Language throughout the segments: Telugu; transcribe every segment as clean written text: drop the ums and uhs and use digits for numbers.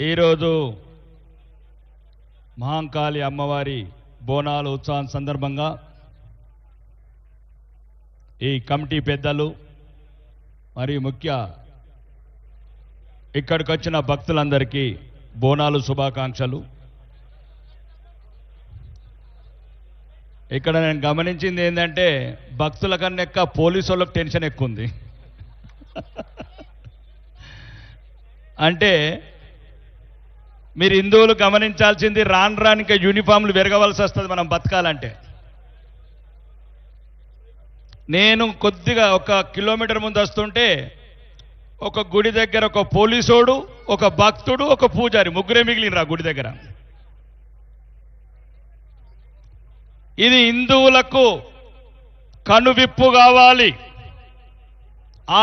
ఈరోజు మహంకాళి అమ్మవారి బోనాల ఉత్సవం సందర్భంగా ఈ కమిటీ పెద్దలు మరియు ముఖ్య ఇక్కడికి వచ్చిన భక్తులందరికీ బోనాలు శుభాకాంక్షలు. ఇక్కడ నేను గమనించింది ఏంటంటే భక్తుల కన్నా ఎక్కువ పోలీసు వాళ్ళకి టెన్షన్ ఎక్కువ ఉంది. అంటే మీరు హిందువులు గమనించాల్సింది రాను రానిక యూనిఫామ్లు పెరగవలసి వస్తుంది మనం బతకాలంటే. నేను కొద్దిగా 1 కిలోమీటర్ ముందు వస్తుంటే ఒక గుడి దగ్గర ఒక పోలీసోడు, ఒక భక్తుడు, ఒక పూజారి, ముగ్గురే మిగిలినరు ఆ గుడి దగ్గర. ఇది హిందువులకు కనువిప్పు కావాలి.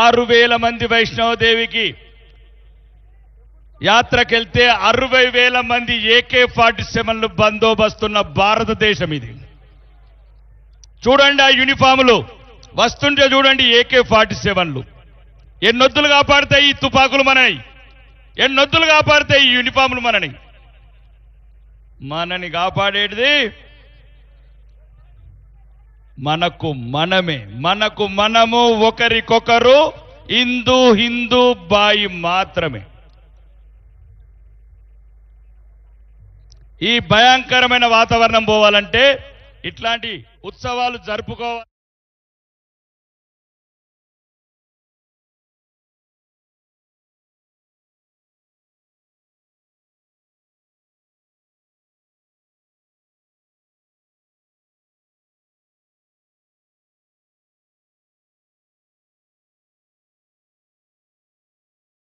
6,000 మంది వైష్ణవదేవికి యాత్రకెళ్తే 60,000 మంది AK-47లు బందోబస్తున్న భారతదేశం ఇది. చూడండి ఆ యూనిఫాములు వస్తుంటే చూడండి, AK-47లు ఎన్నొద్దులు కాపాడుతాయి ఈ తుపాకులు మనని, ఎన్నొద్దులు కాపాడుతాయి ఈ యూనిఫాములు మనని కాపాడేది మనకు మనమే, మనకు మనము, ఒకరికొకరు హిందూ బాయి మాత్రమే. ఈ భయంకరమైన వాతావరణం పోవాలంటే ఇట్లాంటి ఉత్సవాలు జరుపుకోవాలి.